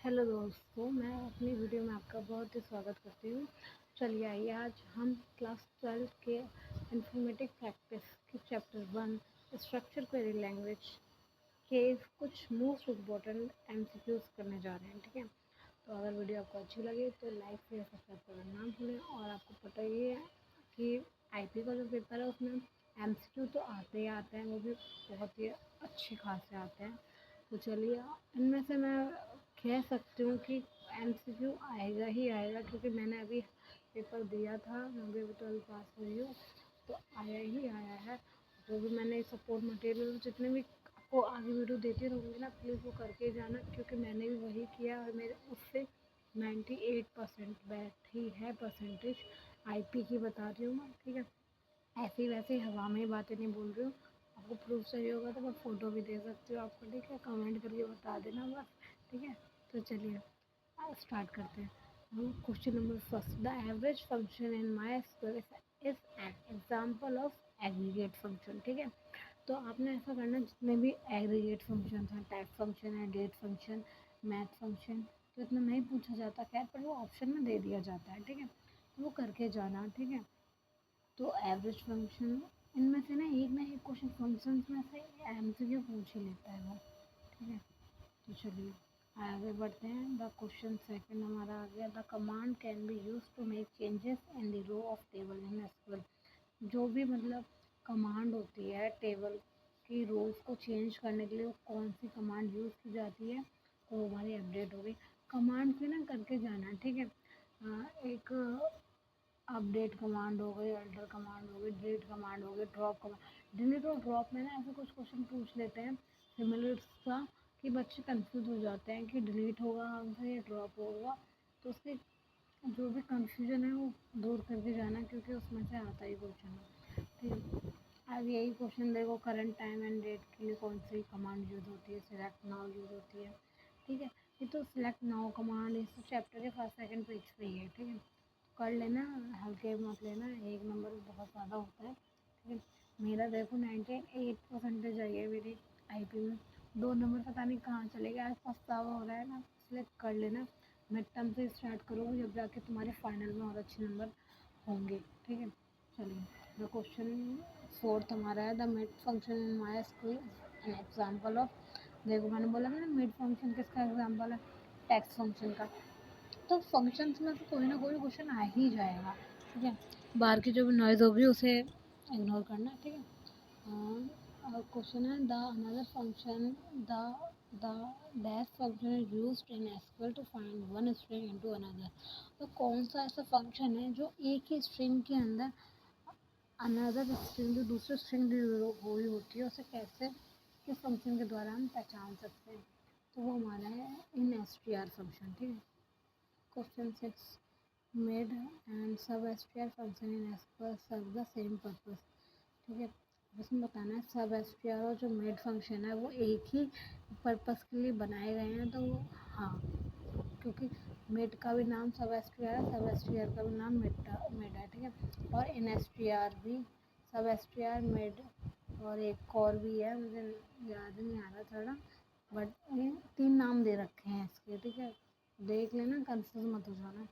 Hello दोस्तों, मैं अपनी वीडियो में आपका बहुत ही स्वागत करती हूँ। चलिए आइए आज हम क्लास 12 के इन्फॉर्मेटिव प्रैक्टिस के चैप्टर 1 स्ट्रक्चर क्वेरी लैंग्वेज के कुछ मोस्ट इम्पोर्टेंट एमसीक्यूज करने जा रहे हैं। ठीक है, तो अगर वीडियो आपको अच्छी लगे तो लाइक शेयर सब्सक्राइब करना ना भूलें। और आपको पता ही है कि आईपी का जो पेपर है उसमें एमसीक्यू तो आते ही आते हैं, वो भी बहुत ही अच्छे खासे आते हैं। तो चलिए इनमें से मैं कह सकती हूँ कि एमसीक्यू आएगा ही आएगा, क्योंकि मैंने अभी पेपर दिया था, मैं भी 12 पास हुई हूँ, तो आया ही आया है। जो भी मैंने सपोर्ट मटेरियल जितने भी आपको आगे वीडियो देती रहूँगी ना, प्लीज़ वो करके जाना, क्योंकि मैंने भी वही किया और मेरे उससे 98% बैठी है परसेंटेज। आईपी की बता रही हूँ मैं, ठीक है। ऐसी वैसे हवा में ही बातें नहीं बोल रही हूँ। आपको प्रूफ चाहिए होगा तो मैं फ़ोटो भी दे सकती हूँ आपको, ठीक है। कमेंट करके बता देना बस, ठीक है। तो चलिए स्टार्ट करते हैं। Question number first, the average function in my square is an example of aggregate function. ठीक है, तो आपने ऐसा करना, जितने भी एग्रीगेट फंक्शन हैं, टाइप फंक्शन है, डेट फंक्शन, मैथ फंक्शन, तो इतना नहीं पूछा जाता, खैर, पर वो ऑप्शन में दे दिया जाता है, ठीक है। तो वो करके जाना, ठीक है। तो एवरेज फंक्शन, इनमें से ना एक क्वेश्चन फंक्शंस में से एमसीक्यू पूछ ही लेता है वो, ठीक है। तो चलिए आगे बढ़ते हैं। द क्वेश्चन सेकंड हमारा आ गया, the command can be use to make changes in the row of table in SQL. जो भी मतलब कमांड होती है टेबल की रोज को चेंज करने के लिए, वो कौन सी कमांड यूज़ की जाती है, तो वो हमारी अपडेट हो गई। कमांड से ना करके जाना, ठीक है। एक अपडेट कमांड हो गई, अल्टर कमांड हो गई, डिलीट कमांड हो गई, ड्रॉप कमांड। डिलीट और ड्रॉप में ना ऐसे कुछ क्वेश्चन पूछ लेते हैं सिमिलर सा, कि बच्चे कंफ्यूज हो जाते हैं कि डिलीट होगा आंसर या ड्रॉप होगा। तो उसके जो भी कंफ्यूजन है वो दूर करके जाना, क्योंकि उसमें से आता ही क्वेश्चन है, ठीक है। अब यही क्वेश्चन देखो, करंट टाइम एंड डेट के लिए कौन सी कमांड यूज़ होती है, सिलेक्ट नाउ यूज़ होती है, ठीक है। ये तो सिलेक्ट नाउ कमांड इस चैप्टर के फर्स्ट सेकंड पेज पे ही है, ठीक है। कर लेना, हल्के मत लेना, एक नंबर बहुत ज़्यादा होता है, ठीक है। मेरा देखो 98% आई है मेरी आईपी में, 2 नंबर पता नहीं कहाँ चले गए, आज पछतावा हो रहा है ना, इसलिए कर लेना। मिड टर्म से स्टार्ट करोगे, जब जाके तुम्हारे फाइनल में और अच्छे नंबर होंगे, ठीक है। चलिए द क्वेश्चन फोर्थ हमारा है, the mid function in my school an example of. देखो मैंने बोला था ना, मिड फंक्शन किसका एग्जाम्पल है, टेक्स्ट फंक्शन का। तो फंक्शंस में से कोई ना कोई क्वेश्चन आ ही जाएगा, ठीक है। बाहर की जो भी नॉइज़ होगी उसे इग्नोर करना, ठीक है। क्वेश्चन है, the another function the the dash function is used in SQL to find one string into another. तो कौन सा ऐसा फंक्शन है जो एक ही स्ट्रिंग के अंदर अनदर स्ट्रिंग, जो दूसरी स्ट्रिंग हुई होती है, उसे कैसे, किस फंक्शन के द्वारा हम पहचान सकते हैं। तो वो हमारा है इन एसटीआर फंक्शन, ठीक है। Question 6, mid and sub STR function in SQL serve the same purpose. ठीक है, इसमें बताना है सब एसटीआर और जो मेड फंक्शन है वो एक ही पर्पस के लिए बनाए गए हैं। तो हाँ, क्योंकि मेड का भी नाम सब एसटीआर है, सब एसटीआर का भी नाम मेड है, ठीक है। और इन एसटीआर भी सब एसटीआर मेड, और एक और भी है, मुझे याद नहीं आ रहा थोड़ा, बट ये 3 नाम दे रखे हैं इसके, ठीक है। देख लेना, कंफ्यूज मत हो जाना,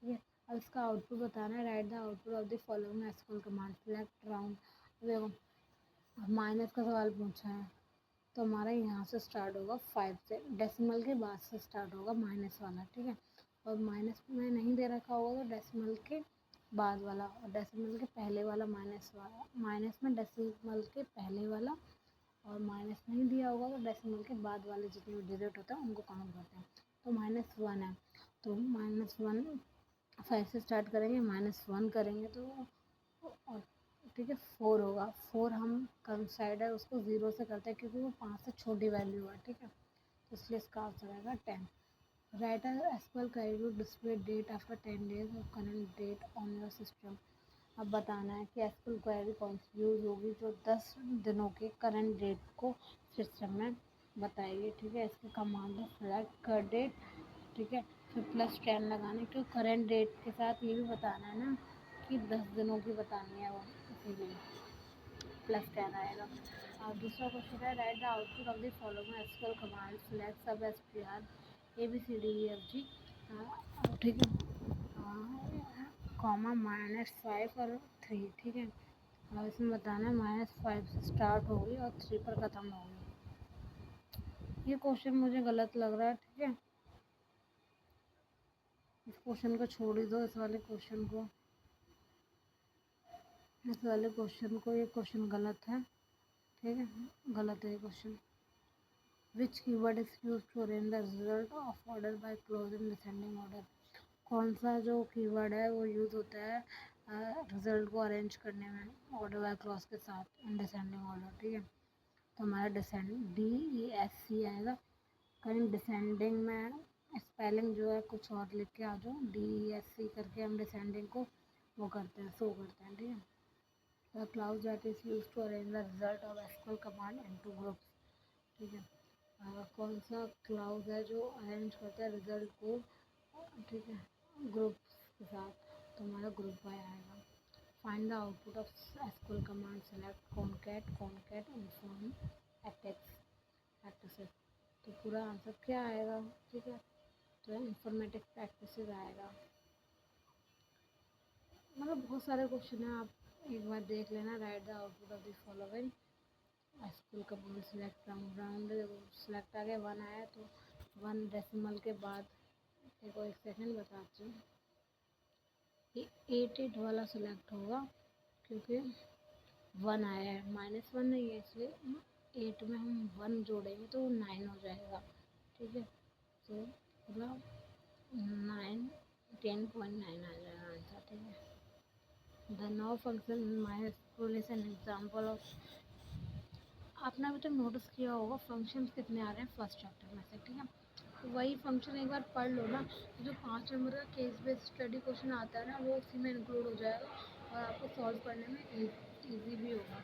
ठीक है। अब इसका आउटपुट बताना है, right the output of the following SQL command, select round. देखो माइनस का सवाल पूछा है, तो हमारा यहाँ से स्टार्ट होगा 5 से, डेसिमल के बाद से स्टार्ट होगा माइनस वाला, ठीक है। और माइनस में नहीं दे रखा होगा तो डेसिमल के बाद वाला, और डेसिमल के पहले वाला माइनस वाला, माइनस में डेसिमल के पहले वाला, और माइनस नहीं दिया होगा तो डेसिमल के बाद वाले जितने भी डिजिट होते हैं उनको काउंट करते हैं। तो -1 है, तो -1 5 से स्टार्ट करेंगे, -1 करेंगे तो, और ठीक है 4 होगा। 4 हम कंसाइडर उसको 0 से करते हैं, क्योंकि वो 5 से छोटी वैल्यू है, ठीक है। तो इसलिए इसका आंसर आएगा 10। Write SQL query to display date after 10 days और current date on your system. अब बताना है कि एसक्यूएल क्वेरी कौन सी यूज़ होगी जो 10 दिनों के करंट डेट को सिस्टम में बताएगी, ठीक है। इसके कमांड है सेलेक्ट कर डेट, ठीक है, फिर +10 लगाने, क्योंकि करंट डेट के साथ ये भी बताना है ना कि 10 दिनों की बतानी है वो, इसीलिए +10 आएगा। और दूसरा क्वेश्चन है, right the output of the following SQL command, select सब एसटीआर ABCDEFG, ठीक है, कॉमा -5 और 3, ठीक है। और इसमें बताना है -5 से स्टार्ट होगी और 3 पर ख़त्म होगी। ये क्वेश्चन मुझे गलत लग रहा है, ठीक है, इस क्वेश्चन को छोड़ ही दो, इस वाले क्वेश्चन को, ये क्वेश्चन गलत है, ठीक है, गलत है ये question. Which keyword is use to arrange the result of order by closing descending order? कौन सा जो कीवर्ड है वो यूज़ होता है रिजल्ट को अरेंज करने में ऑर्डर बाय क्लॉज के साथ इन डिसेंडिंग ऑर्डर, ठीक है। तो हमारा DESC आएगा। कहीं डिसेंडिंग में स्पेलिंग जो है कुछ और लिख के आ जाओ, DESC करके हम डिसेंडिंग को वो करते हैं, शो करते हैं, ठीक है। The clause that is use to arrange the result of SQL command into groups, ठीक है। कौन सा क्लाउज है जो अरेंज करता है रिजल्ट को, ठीक है, ग्रुप्स के साथ? तो हमारा ग्रुप बाय आएगा। Find the output of SQL command, select concat inform practices. तो पूरा आंसर क्या आएगा, ठीक है, तो इंफॉर्मेटिव प्रैक्टिसेस आएगा। मतलब बहुत सारे क्वेश्चन हैं, आप एक बार देख लेना। Write the output of the following SQL command, select from round, select आ गया 1 आया, तो 1 डेसिमल के बाद देखो, एक सेकेंड बताती हूँ, ये 8 वाला सेलेक्ट होगा क्योंकि 1 आया है, -1 नहीं है, इसलिए 8 में हम 1 जोड़ेंगे तो 9 हो जाएगा, ठीक है। तो पूरा 9 10.9 आ जाएगा आंसर, ठीक है। The now function my school is an example of, आपने अभी तक नोटिस किया होगा फंक्शंस कितने आ रहे हैं फर्स्ट चैप्टर में से, ठीक है। तो वही फंक्शन एक बार पढ़ लो ना, जो 5 नंबर का केस बेस्ड स्टडी क्वेश्चन आता है ना, वो उसी में इंक्लूड हो जाएगा और आपको सॉल्व करने में ईजी भी होगा।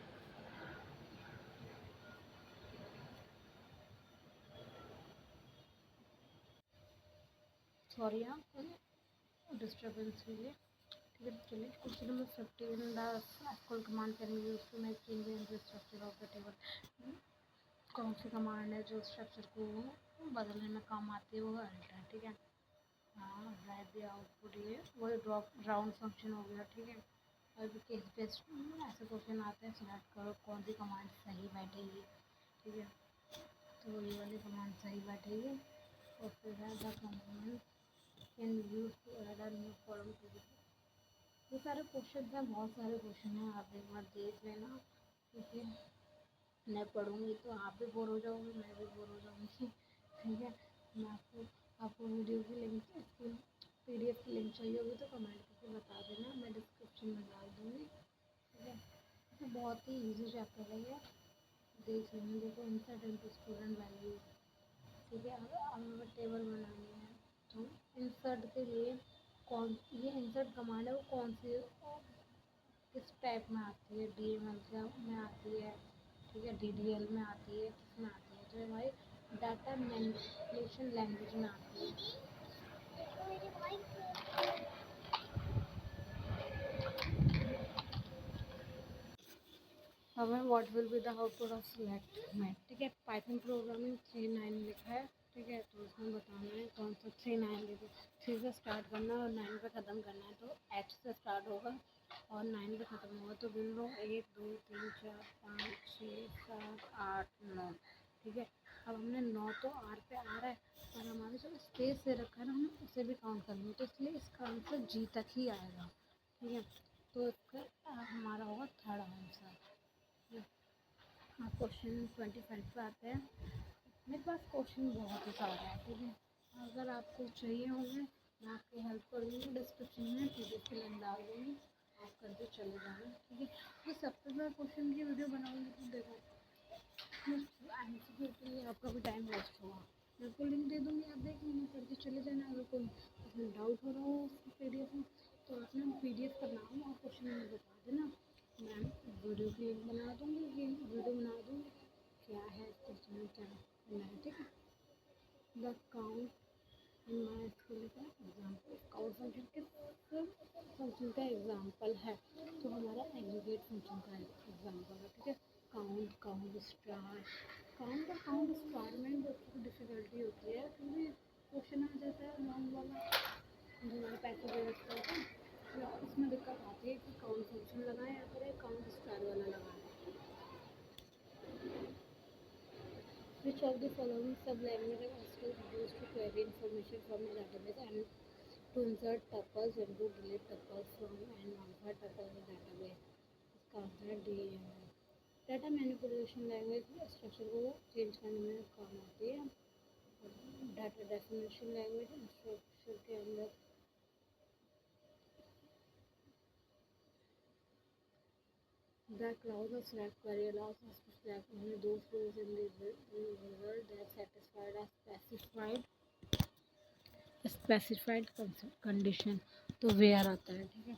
सॉरी आप डिस्टर्बेंस के लिए, ठीक है। चलिए question number 15, the SQL command can be used to make change in the structure of the table. कौन सी कमांड है जो स्ट्रक्चर को बदलने में काम आती है, वो अल्ट है, ठीक है। हाँ, राइट द आउटपुट, ये वो ड्रॉप राउंड फंक्शन हो गया, ठीक है। और भी केस बेस्ड ऐसे क्वेश्चन आते हैं, सिलेक्ट करो कौन सी कमांड सही बैठेगी, ठीक है। तो ये वाली कमांड सही बैठेगी। और फिर है the command can use to add a new column to the, ये सारे क्वेश्चन हैं, बहुत सारे क्वेश्चन हैं, आप एक बार देख लेना, ठीक है। मैं पढ़ूँगी तो आप भी बोर हो जाओगे, मैं भी बोर हो जाऊँगी, ठीक है। मैं आपको वीडियो की लिंक, इसकी PDF की लिंक चाहिए होगी तो कमेंट करके बता देना, मैं डिस्क्रिप्शन में डाल दूँगी, ठीक है। तो बहुत ही ईजी चैप्टर है ये, देख लेंगे। देखो इंसर्ट इनटू स्टूडेंट वैल्यू, ठीक है। अब हमें टेबल बनानी है, तो इंसर्ट के लिए ये इंसर्ट कमांड है वो कौन सी किस टाइप में आती है, DML में आती है, ठीक है, DDL में आती है, किस में आती है? तो हमारी डाटा मैनिपुलेशन लैंग्वेज में आती है। हमें what will be the output of select में, ठीक है। पाइथन प्रोग्रामिंग 3.9 लिखा है, ठीक है। तो उसमें बताना है कौन सा 3.9 लिखो, 3 से स्टार्ट करना है और 9 पे ख़त्म करना है, तो H से स्टार्ट होगा और 9 पे ख़त्म होगा। तो गिन लो 1 2 3 4 5 6 7 8 9, ठीक है। अब हमने 9 तो R पे आ रहा है, और हमारे जो स्पेस से रखा है ना, हम उसे भी काउंट कर लेंगे, तो इसलिए इसका आंसर G तक ही आएगा, ठीक है। तो इसका हमारा होगा थर्ड आंसर। हाँ, क्वेश्चन 25 पे आते हैं। मेरे पास क्वेश्चन बहुत ही सारे हैं, ठीक है। अगर आपको चाहिए होंगे मैं आपकी हेल्प कर दूँगी, डिस्क्रिप्शन में PDF की लिंक डाल दूँगी, आप करके चले जाना, ठीक है। तो सबसे पहले क्वेश्चन की वीडियो बनाऊँगी तो देखो MCQ के लिए आपका भी टाइम वेस्ट होगा। मैं आपको लिंक दे दूँगी, आप देख लेना, करके चले जाना। अगर कोई उसमें डाउट हो रहा हो PDF में, तो आपने PDF का नाम और क्वेश्चन में बता देना, मैं वीडियो की लिंक बना दूँगी, कि वीडियो बना दूँगी क्या है क्वेश्चन में क्या करना है, ठीक है। द काउंट मैं इसको लिखा एग्जाम्पल, काउंट फंक्शन किस फंक्शन का एग्जाम्पल है, तो हमारा एग्रीगेट फंक्शन का एग्जाम्पल है, ठीक है। काउंट स्टार, काउंट स्टार में डिफ़िकल्टी होती है, क्योंकि क्वेश्चन आ जाता है लॉन्ग वाला जो हमारे पैथोलॉजी का होता है, तो उसमें दिक्कत आती है कि काउंट फंक्शन लगाएं या फिर काउंट स्टार वाला लगाएं। Which of the following sub-languages are still used to query information from a database and to insert tuples and to delete tuples from and modify tuples in database? इसका answer है D है। Data manipulation language structure को change करने में काम आती है। Data definition language structure के अंदर that allows a select query allows us to select only those rows in the result that satisfied a specified condition। तो where आता है, ठीक है।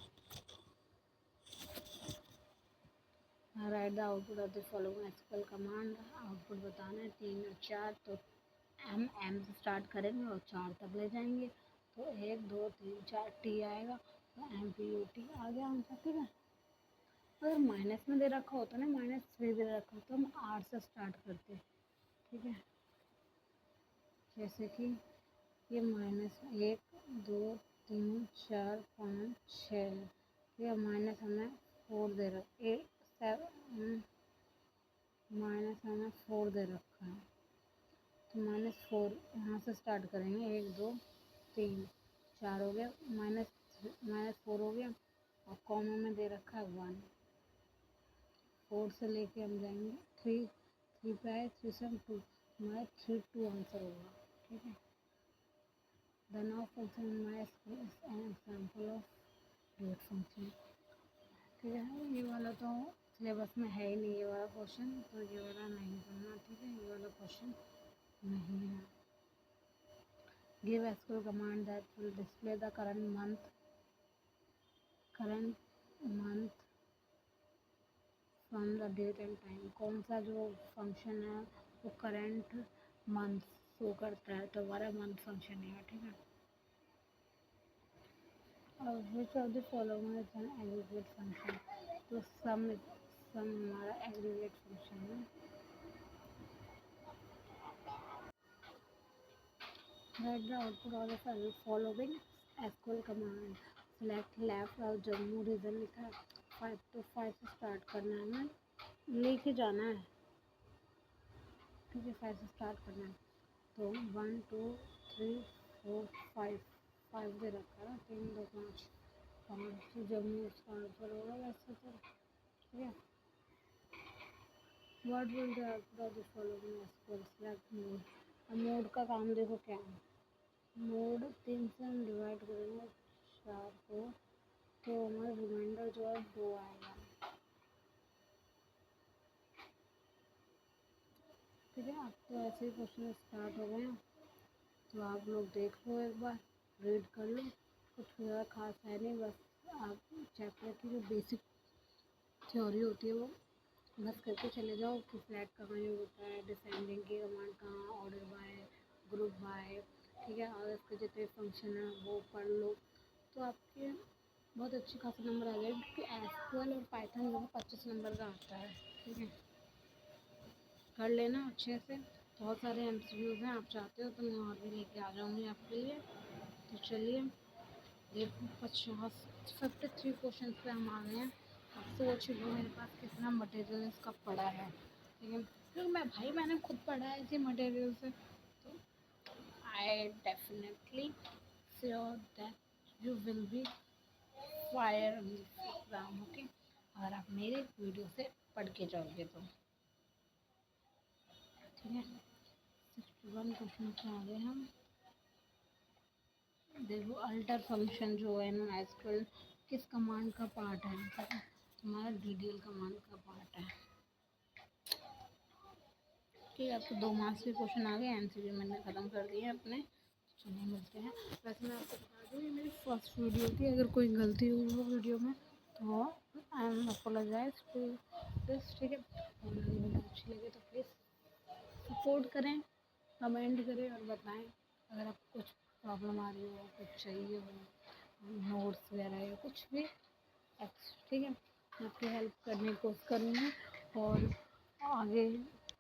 Right the output of the following SQL command, output बताना है 3 और 4, तो एम से स्टार्ट करेंगे और 4 तक ले जाएंगे, तो 1 2 3 4 टी आएगा, तो एम पी यू टी आ गया आंसर, ठीक है। अगर माइनस में दे रखा होता ना, -3 दे रखा तो हम आर से स्टार्ट करते, ठीक है। जैसे कि ये -1 2 3 4 5 6, ये माइनस हमें 4 दे रखा, माइनस हमें 4 दे रखा है, तो -4 यहाँ से स्टार्ट करेंगे, 1 2 3 4 हो गया, -4 हो गया, और कॉमा में दे रखा है 1, 4 से लेके हम जाएंगे 3 पे आए, 3 से हम 2, हमारा 3 2 आंसर होगा, ठीक है। The now function in MySQL is an example of read function, ठीक है। ये वाला तो सिलेबस में है ही नहीं, ये वाला क्वेश्चन, तो ये वाला नहीं करना, ठीक है, ये वाला क्वेश्चन नहीं है। Give SQL command that will display the current month from the date and time। कौन सा जो फंक्शन है वो करंट मंथ शो करता है, तो हमारा मंथ फंक्शन है, ठीक है। और which of the following is an aggregate function, तो सम हमारा एग्रीगेट फंक्शन है। Right the output of the following SQL command, select left, और जम्मू रीजन लिखा है, 5 to 5 से स्टार्ट करना है, हमें लेके जाना है, ठीक है। 5 से स्टार्ट करना है, तो 1 2 3 4 5 दे रखा है, 3 2 5 तो जम्मू उसका आंसर होगा वैसे तो, ठीक है। What will the output of the following SQL, select mode. अब मोड का काम देखो क्या है, मोड 3 से हम डिवाइड करेंगे 4 को, तो हमारा रिमाइंडर जो है 2 आएगा, ठीक है। अब तो ऐसे ही क्वेश्चन स्टार्ट हो गए हैं, तो आप लोग देख लो, एक बार रीड कर लो, कुछ ज़्यादा खास है नहीं, बस आप चैप्टर की जो बेसिक थ्योरी होती है वो बस करके चले जाओ कि फ्लैट कहाँ यूज होता है, डिसेंडिंग की कमांड कहाँ, ऑर्डर बाय, ग्रुप बाय, ठीक है। और इसके जितने फंक्शन है वो पढ़ लो, तो आपके बहुत अच्छी खासी नंबर आ जाएगी, क्योंकि एसक्यूएल और पाइथन जो 25 नंबर का आता है, ठीक है। कर लेना अच्छे से, बहुत सारे एमसीक्यूज हैं, आप चाहते हो तो मैं और भी लेके आ जाऊँगी आपके लिए। तो चलिए देखो 53 क्वेश्चन पे हम आ गए हैं। अब सोच लो मेरे पास कितना मटेरियल इसका पड़ा है, ठीक है, क्योंकि मैंने खुद पढ़ा है इसी मटेरियल से, तो I definitely sure that you will be fire exam, okay, अगर आप मेरे वीडियो से पढ़ के जाओगे तो, ठीक है। 61 क्वेश्चन पे आ गए हम। देखो अल्टर फंक्शन जो है ना एसक्यूएल किस कमांड का पार्ट है, ठीक है, हमारा डीडीएल कमांड का पार्ट है, ठीक है। आपको 2 मार्क्स के क्वेश्चन आ गए, एमसीक्यू मैंने ख़त्म कर दिए अपने, चलिए मिलते हैं। वैसे मैं आपको बता दूँ ये मेरी फर्स्ट वीडियो थी, अगर कोई गलती हुई हो वीडियो में तो I am apologize to this, ठीक है। और वीडियो अच्छी लगे तो प्लीज़ सपोर्ट करें, कमेंट करें और बताएं अगर आपको कुछ प्रॉब्लम आ रही हो, कुछ चाहिए हो, नोट्स वगैरह या कुछ भी, ठीक है। मैं आपकी हेल्प करने की कोशिश करूँगी, और आगे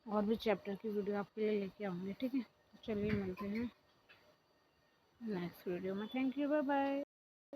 और भी चैप्टर की वीडियो आपके लिए लेके आऊँगी, ठीक है। तो चलिए मिलते हैं। नेक्स्ट वीडियो में। Thank you, bye bye.